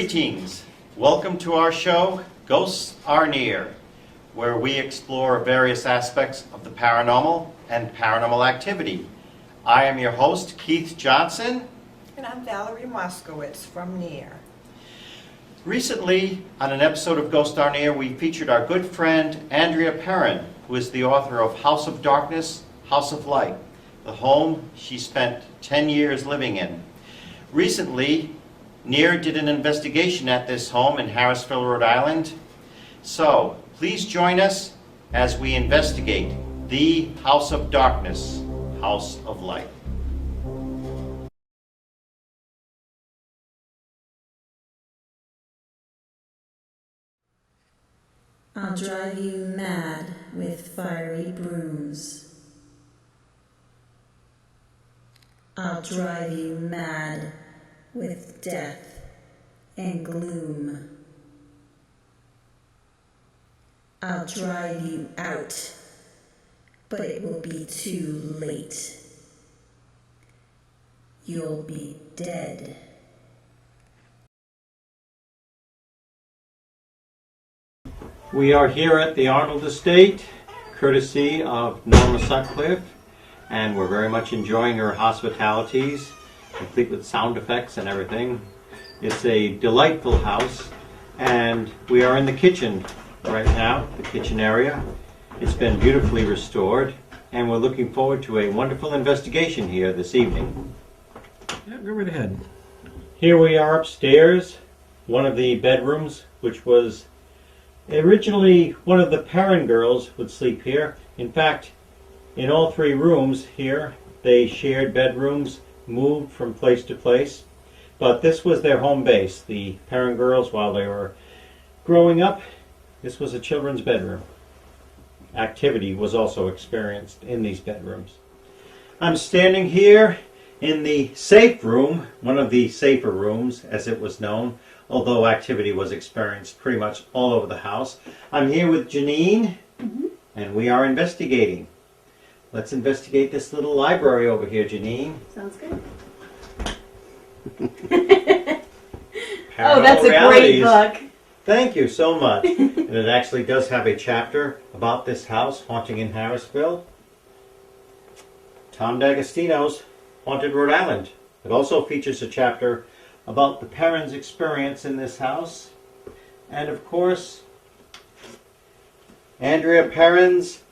Greetings. Welcome to our show, Ghosts Are Near, where we explore various aspects of the paranormal and paranormal activity. I am your host, Keith Johnson. And I'm Valerie Moskowitz from R.N.E.A.R. Recently, on an episode of Ghosts Are Near, we featured our good friend, R N.E.A.R, who is the author of House of Darkness, House of Light, the home she spent 10 years living in. Recently, R.N.E.A.R did an investigation at this home in Harrisville, Rhode Island. So, please join us as we investigate the House of Darkness, House of Light. I'll drive you mad with fiery brooms. I'll drive you mad with death and gloom. I'll drive you out, but it will be too late. You'll be dead. We are here at the Arnold Estate, courtesy of Norma Sutcliffe, and we're very much enjoying her hospitalities, complete with sound effects and everything. It's a delightful house, and we are in the kitchen right now, the kitchen area. It's been beautifully restored, and we're looking forward to a wonderful investigation here this evening. Yeah, go right ahead. Here we are upstairs, one of the bedrooms, which was originally one of the Perrin girls would sleep here. In fact, in all three rooms here, they shared bedrooms, moved from place to place. But this was their home base. The Perrin girls, while they were growing up, this was a children's bedroom. Activity was also experienced in these bedrooms. I'm standing here in the safe room, one of the safer rooms, as it was known, although activity was experienced pretty much all over the house. I'm here with Janine, and we are investigating. Let's investigate this little library over here, Janine. Sounds good. Paranormal That's a Realities. great book. Thank you so much. And it actually does have a chapter about this house, Haunting in Harrisville. Tom D'Agostino's Haunted Rhode Island. It also features a chapter about the Perrin's experience in this house. And of course, Andrea Perrin's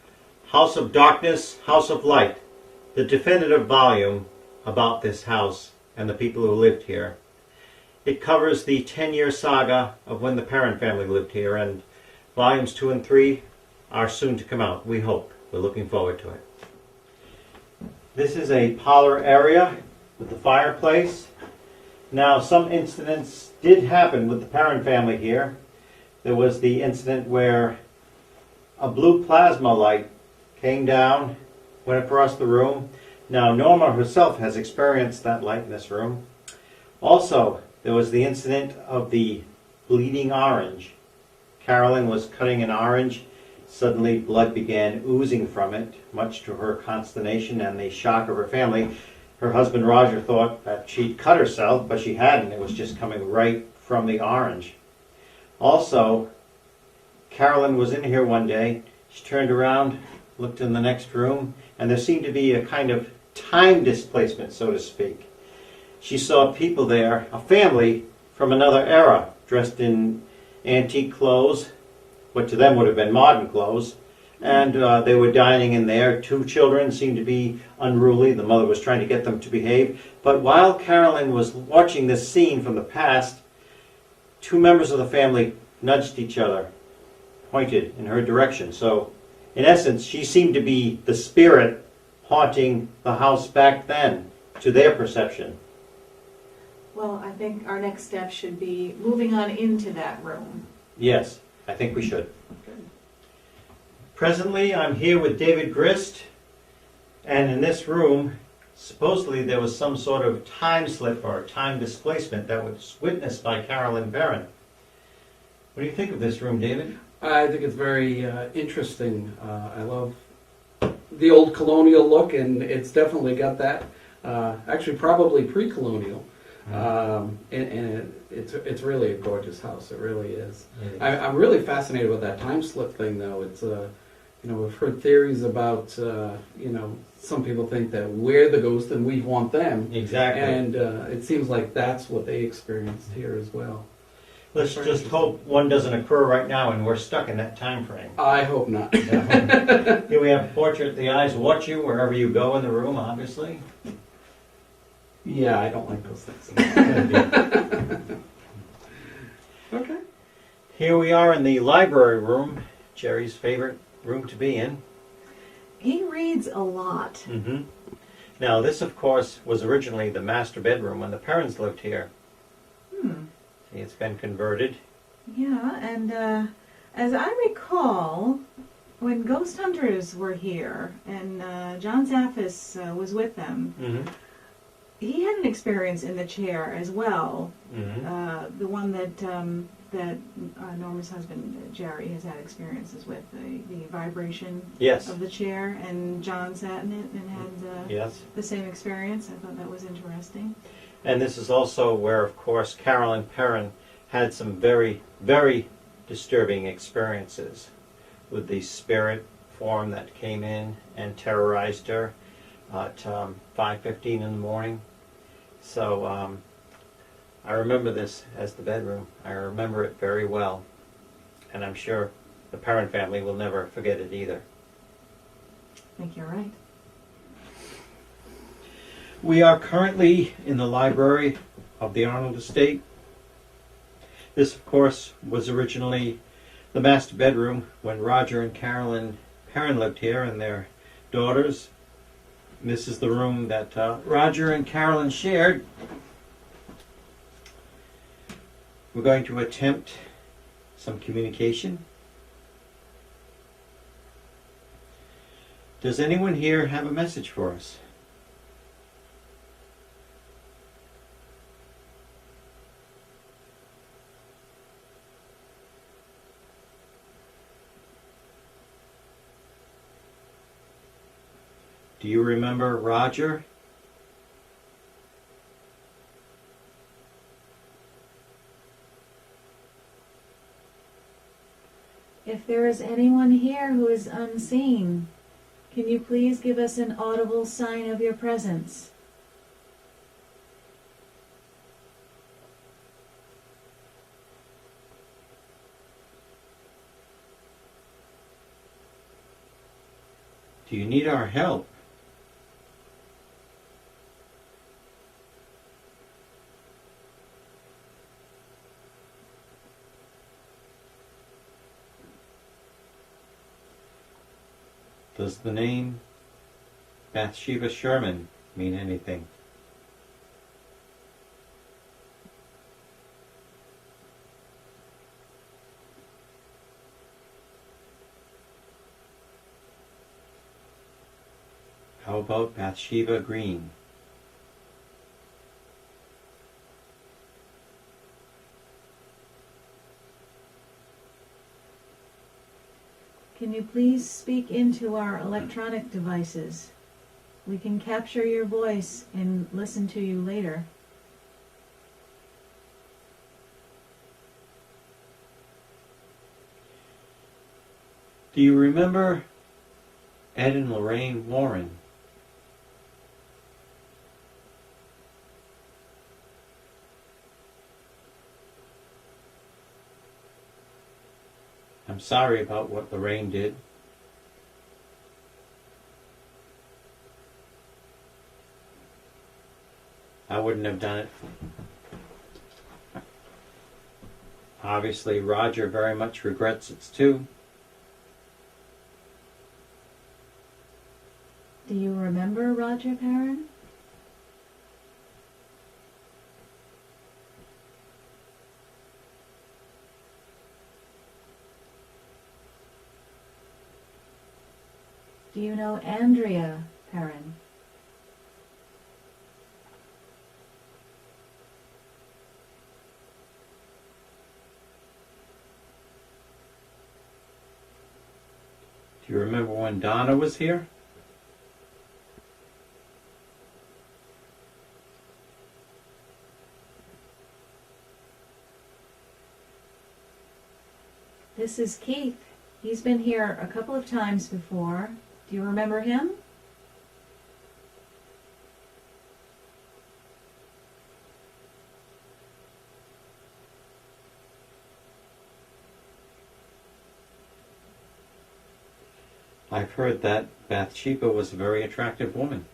House of Darkness, House of Light, the definitive volume about this house and the people who lived here. It covers the 10-year saga of when the Perrin family lived here, and volumes 2 and 3 are soon to come out, we hope. We're looking forward to it. This is a parlor area with the fireplace. Now, some incidents did happen with the Perrin family here. There was the incident where a blue plasma light came down, went across the room. Now, Norma herself has experienced that light in this room. Also, there was the incident of the bleeding orange. Carolyn was cutting an orange. Suddenly, blood began oozing from it, much to her consternation and the shock of her family. Her husband, Roger, thought that she'd cut herself, but she hadn't. It was just coming right from the orange. Also, Carolyn was in here one day. She turned around, looked in the next room, and there seemed to be a kind of time displacement, so to speak. She saw people there, a family from another era, dressed in antique clothes, what to them would have been modern clothes, and they were dining in there. 2 children seemed to be unruly. The mother was trying to get them to behave. But while Carolyn was watching this scene from the past, 2 members of the family nudged each other, pointed in her direction. So, in essence, she seemed to be the spirit haunting the house back then, to their perception. Well, I think our next step should be moving on into that room. Yes, I think we should. Presently, I'm here with David Grist, and in this room, supposedly there was some sort of time slip or time displacement that was witnessed by Carolyn Perrin. What do you think of this room, David? I think it's very interesting. I love the old colonial look, and it's definitely got that. Actually, probably pre-colonial. It's really a gorgeous house. It really is. It is. I'm really fascinated with that time slip thing, though. It's we've heard theories about some people think that we're the ghost and we want them, Exactly. and it seems like that's what they experienced here as well. Let's just hope one doesn't occur right now and we're stuck in that time frame. I hope not. Here we have portrait. The eyes watch you wherever you go in the room, obviously. Yeah, I don't like those things. Okay. Here we are in the library room, Jerry's favorite room to be in. He reads a lot. Mm-hmm. Now, this, of course, was originally the master bedroom when the parents lived here. See, it's been converted. Yeah, and as I recall, when Ghost Hunters were here and John Zaffis was with them, Mm-hmm. he had an experience in the chair as well. Mm-hmm. The one that Norma's husband Jerry has had experiences with, the vibration Yes. of the chair, and John sat in it and had Yes. the same experience. I thought that was interesting. And this is also where, of course, Carolyn Perrin had some very, very disturbing experiences with the spirit form that came in and terrorized her at 5:15 in the morning. So I remember this as the bedroom. I remember it very well. And I'm sure the Perrin family will never forget it either. I think you're right. We are currently in the library of the Arnold estate. This, of course, was originally the master bedroom when Roger and Carolyn Perrin lived here and their daughters. And this is the room that Roger and Carolyn shared. We're going to attempt some communication. Does anyone here have a message for us? Do you remember Roger? If there is anyone here who is unseen, can you please give us an audible sign of your presence? Do you need our help? Does the name Bathsheba Sherman mean anything? How about Bathsheba Green? Can you please speak into our electronic devices? We can capture your voice and listen to you later. Do you remember Ed and Lorraine Warren? I'm sorry about what Lorraine did. I wouldn't have done it. Obviously, Roger very much regrets it too. Do you remember Roger Perrin? Do you know Andrea Perrin? Do you remember when Donna was here? This is Keith. He's been here a couple of times before. Do you remember him? I've heard that Bathsheba was a very attractive woman.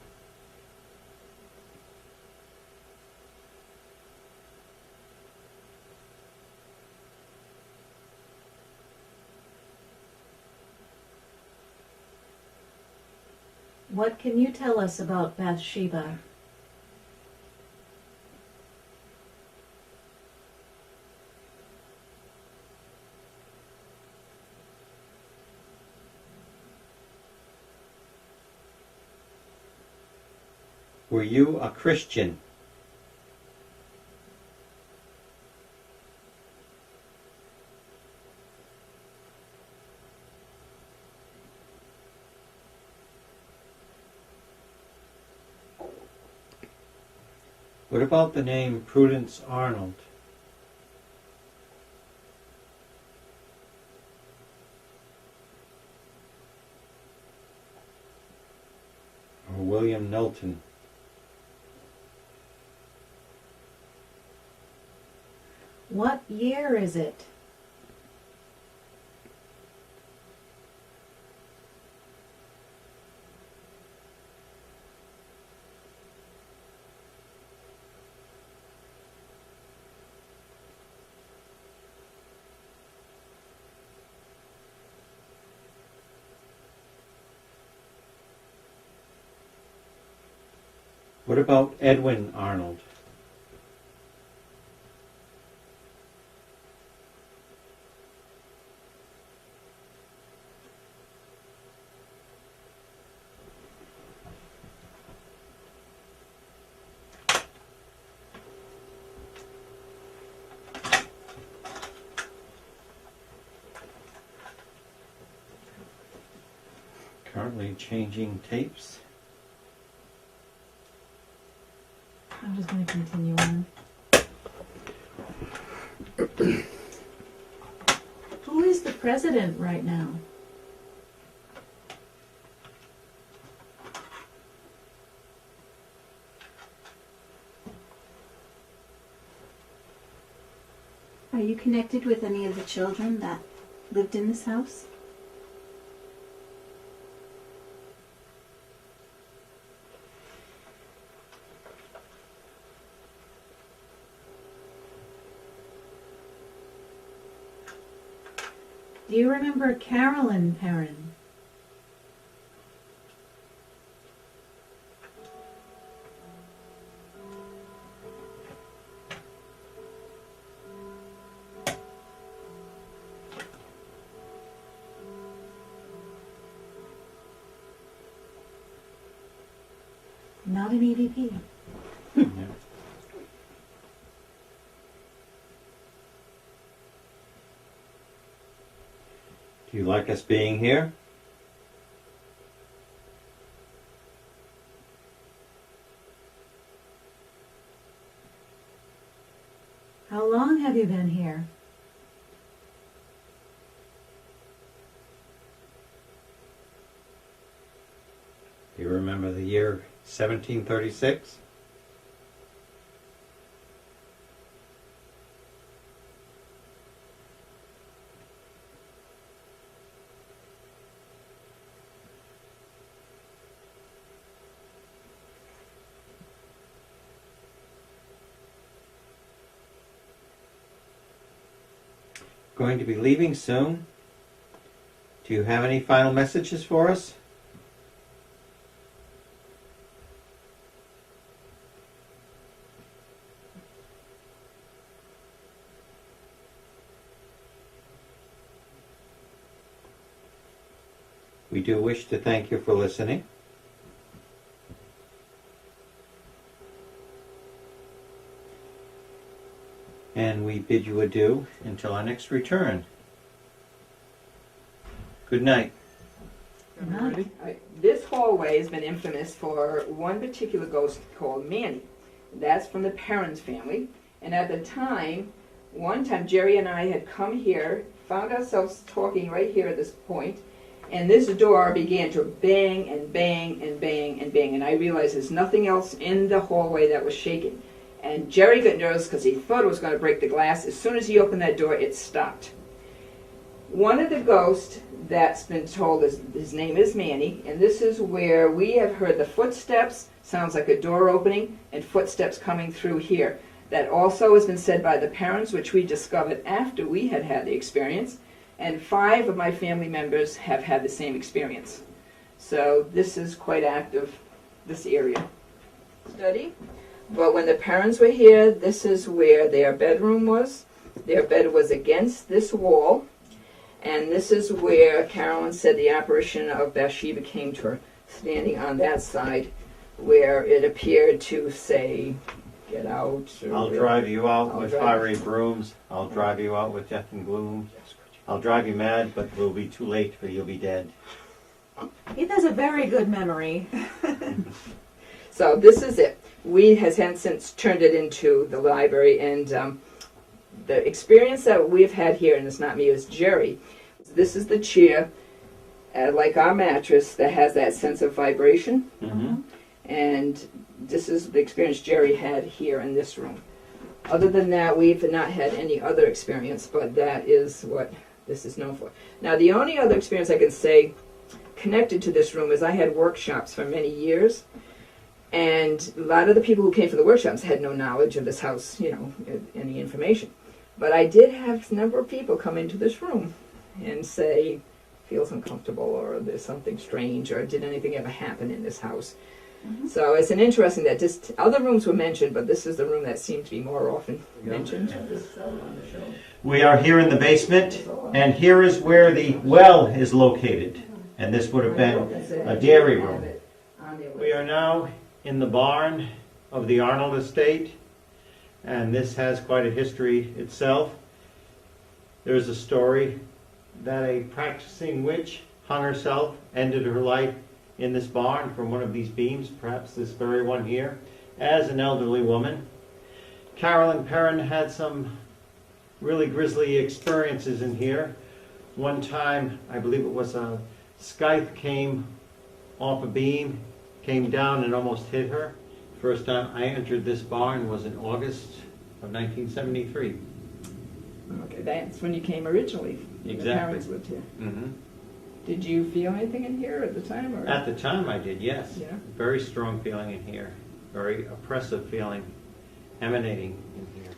What can you tell us about Bathsheba? Were you a Christian? What about the name Prudence Arnold? Or William Knowlton? What year is it? What about Edwin Arnold? Currently changing tapes. I'm just going to continue on. Who is the president right now? Are you connected with any of the children that lived in this house? Do you remember Carolyn Perrin? Not an EVP. Yeah. Do you like us being here? How long have you been here? Do you remember the year 1736? Going to be leaving soon. Do you have any final messages for us? We do wish to thank you for listening. And we bid you adieu until our next return. Good night. Night. This hallway has been infamous for one particular ghost called Manny. That's from the Perrins family. And at the time, One time Jerry and I had come here, found ourselves talking right here at this point, and this door began to bang and bang and bang and bang, and I realized there's nothing else in the hallway that was shaking. And Jerry got nervous because he thought it was going to break the glass. As soon as he opened that door, it stopped. One of the ghosts that's been told is, his name is Manny, and this is where we have heard the footsteps, sounds like a door opening, and footsteps coming through here. That also has been said by the parents, which we discovered after we had had the experience, and 5 of my family members have had the same experience. So this is quite active, this area. Study. But when the parents were here, this is where their bedroom was. Their bed was against this wall. And this is where Carolyn said the apparition of Bathsheba came to her, standing on that side, where it appeared to say, get out. I'll drive you out I'll with drive- fiery brooms. I'll drive you out with death and gloom. I'll drive you mad, but we'll be too late for you'll be dead. He has a very good memory. So this is it. We has since turned it into the library, and the experience that we've had here, and it's not me, it's Jerry. This is the chair, like our mattress, that has that sense of vibration. Mm-hmm. And this is the experience Jerry had here in this room. Other than that, we've not had any other experience, but that is what this is known for. Now, the only other experience I can say connected to this room is I had workshops for many years, and a lot of the people who came for the workshops had no knowledge of this house, any information. But I did have a number of people come into this room and say, feels uncomfortable, or there's something strange, or did anything ever happen in this house? Mm-hmm. So it's an interesting that just other rooms were mentioned, but this is the room that seemed to be more often mentioned. We are here in the basement, and here is where the well is located. And this would have been a dairy room. We are now in the barn of the Arnold estate, and this has quite a history itself. There's a story that a practicing witch hung herself, ended her life in this barn from one of these beams, perhaps this very one here, as an elderly woman. Carolyn Perrin had some really grisly experiences in here. One time, I believe it was a scythe came off a beam, came down and almost hit her. First time I entered this barn was in August of 1973. Okay, that's when you came originally. The Exactly. parents lived here. Mm-hmm. Did you feel anything in here at the time? Or? At the time I did, yes. Yeah. Very strong feeling in here. Very oppressive feeling emanating in here.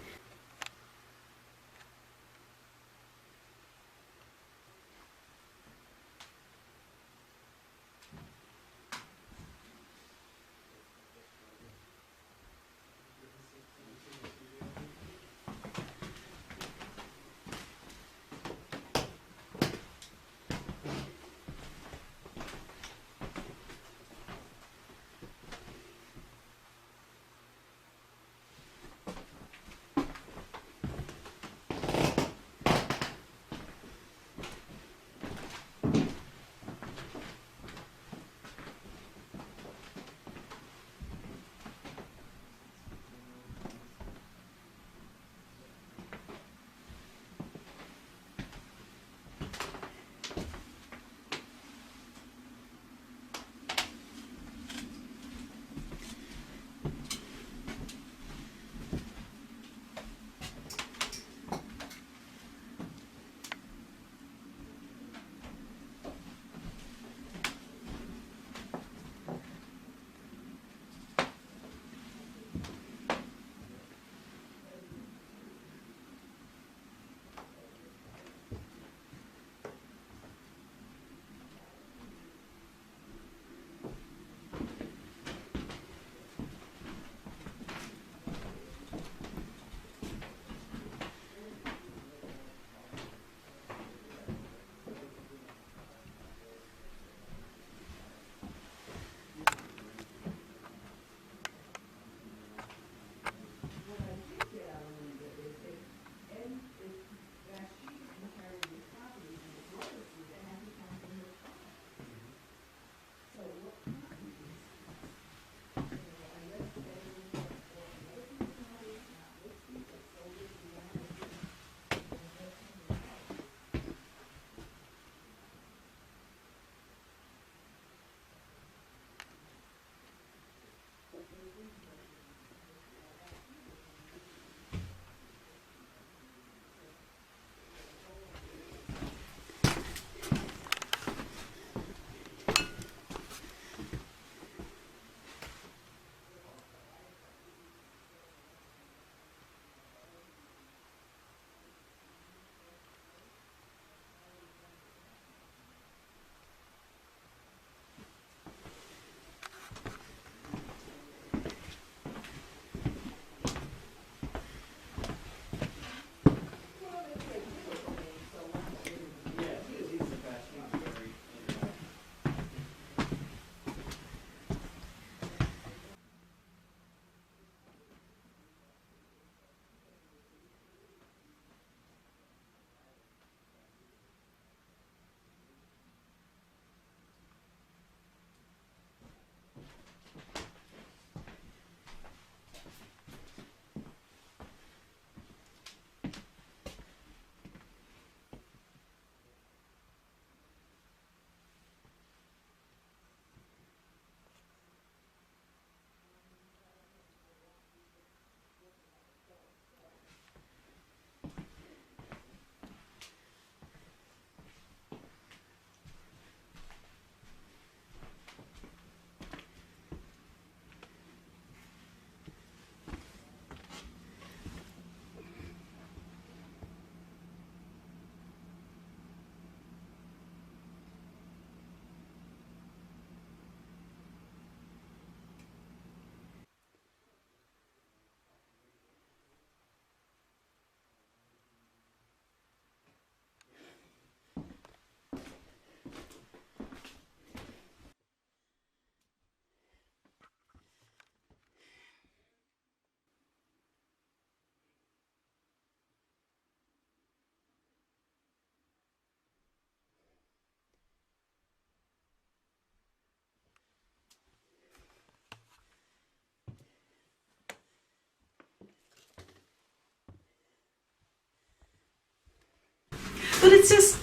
But it's just,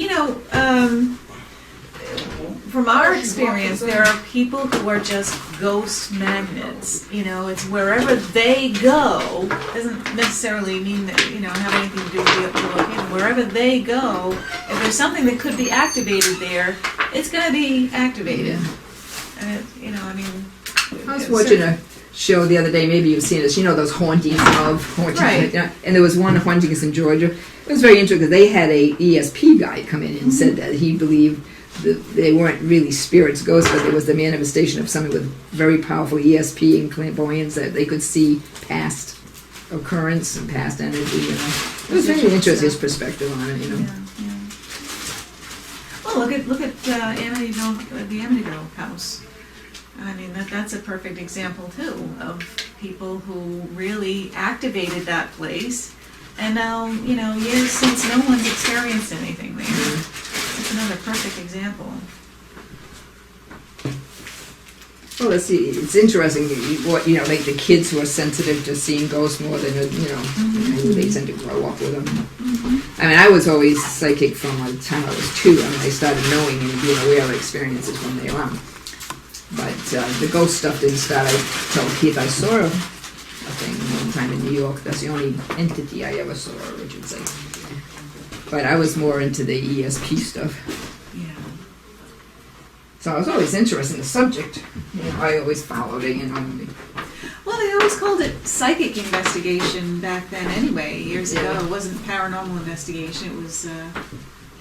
from our experience, there are people who are just ghost magnets. It's wherever they go, doesn't necessarily mean that, have anything to do with the location. Wherever they go, if there's something that could be activated there, it's going to be activated. And I was watching a show the other day, maybe you've seen this, those hauntings of hauntings. Right. And there was one hauntings in Georgia. It was very interesting because they had a ESP guy come in and said that he believed that they weren't really spirits, ghosts, but it was the manifestation of something with very powerful ESP and clairvoyance, that they could see past occurrence and past energy. It was very interesting, his perspective on it. Yeah. Well, look at Amityville, the Amityville house. I mean, that's a perfect example too of people who really activated that place, and now years since, no one's experienced anything there. It's another perfect example. Well, let's see. It's interesting. What like the kids who are sensitive to seeing ghosts more than they tend to grow up with them. I mean, I was always psychic from the time I was 2. I mean, I started knowing and being aware of experiences when they were. But the ghost stuff didn't start. I told Keith I saw a thing one time in New York. That's the only entity I ever saw, I should say. But I was more into the ESP stuff. Yeah. So I was always interested in the subject. I always followed it, Well, they always called it psychic investigation back then anyway, years ago. It wasn't paranormal investigation, it was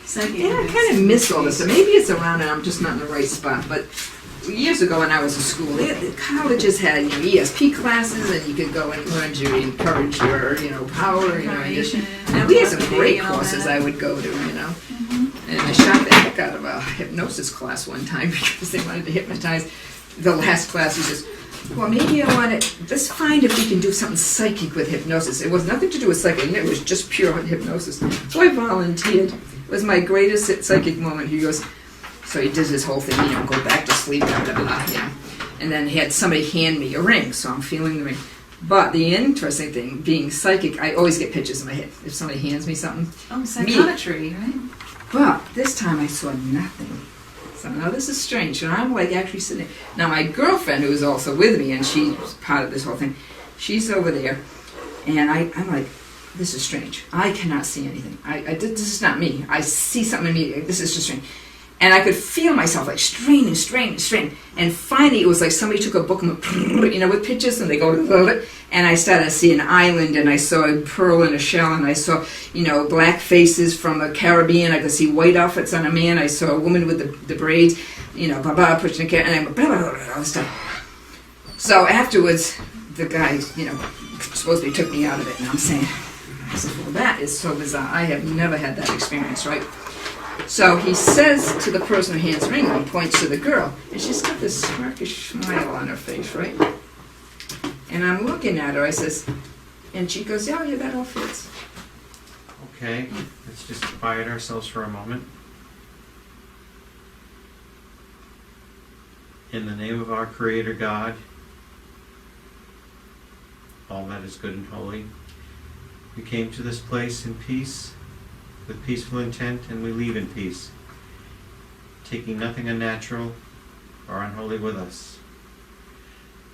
psychic Yeah, I kind of miss all this. So maybe it's around and I'm just not in the right spot. But years ago when I was in school, the colleges had ESP classes, and you could go and learn to encourage your power. And we had some great courses I would go to. And I shot the heck out of a hypnosis class one time because they wanted to hypnotize. The last class, he says, well, maybe I want to, let's find if we can do something psychic with hypnosis. It was nothing to do with psychic, it was just pure hypnosis. So I volunteered. It was my greatest psychic moment. He goes, so he did his whole thing, go back to sleep, blah, blah, blah, And then he had somebody hand me a ring, so I'm feeling the ring. But the interesting thing, being psychic, I always get pictures in my head. If somebody hands me something. Oh, psychometry, right? But this time I saw nothing. So now this is strange. And I'm actually sitting there. Now my girlfriend, who was also with me, and she's part of this whole thing, she's over there. And I'm like, this is strange. I cannot see anything. This is not me. I see something in me. This is just strange. And I could feel myself straining. And finally it was like somebody took a book and went, with pictures, and they go, and I started to see an island, and I saw a pearl in a shell, and I saw, black faces from the Caribbean. I could see white outfits on a man. I saw a woman with the braids, pushing a cat, and I went, blah, blah, blah, all this stuff. So afterwards, the guy, supposedly took me out of it, and I'm saying, I said, well, that is so bizarre. I have never had that experience, right? So he says to the person who hands the ring and points to the girl, and she's got this smirkish smile on her face, right? And I'm looking at her, I says, and she goes, yeah, that all fits. Okay, let's just quiet ourselves for a moment. In the name of our Creator God, all that is good and holy, we came to this place in peace, with peaceful intent, and we leave in peace, taking nothing unnatural or unholy with us,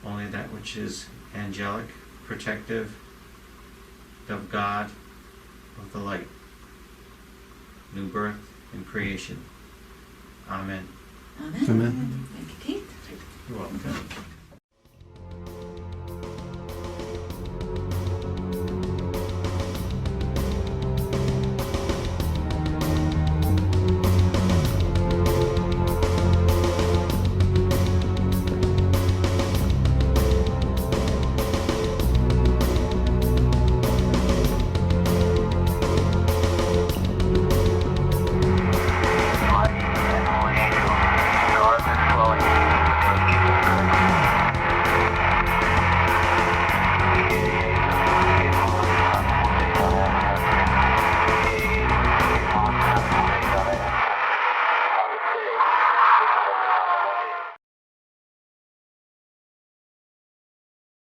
only that which is angelic, protective, of God, of the light, new birth and creation. Amen. Amen. Amen. Thank you, Keith. You're welcome.